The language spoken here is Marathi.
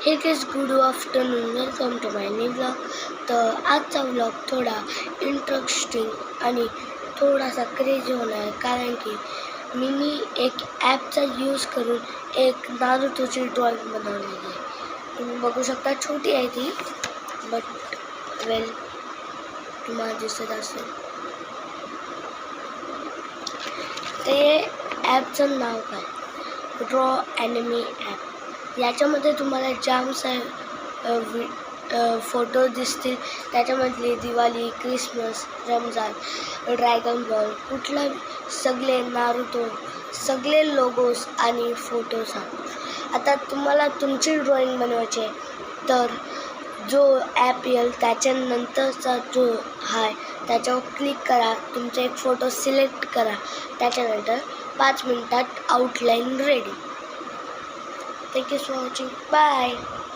हे guys, good afternoon, welcome to my new blog. तर आजचा व्लॉग थोडा इंटरेस्टिंग आणि थोडासा क्रेझी होणार आहे, कारण की मी एक ॲपचा यूज करून एक नारुतोची ड्रॉइंग बनवलेली आहे. तुम्ही बघू शकता, छोटी आहे ती, बट वेल तुम्हाला दिसत असेल. ते ॲपचं नाव काय? Draw anime app. याच्यामध्ये तुम्हाला जाम फोटो दिसतील. त्याच्यामधले Diwali, Christmas, Ramzan, dragon ball, कुठला सगळे नारुतो, सगळे लोगोस आणि फोटोज आहेत. आता तुम्हाला तुमची ड्रॉइंग बनवायची आहे, तर जो ॲप येईल त्याच्यानंतरचा जो आहे त्याच्यावर क्लिक करा, तुमचा एक फोटो सिलेक्ट करा, त्याच्यानंतर 5 मिनिटात outline ready. Thank you for watching. Bye.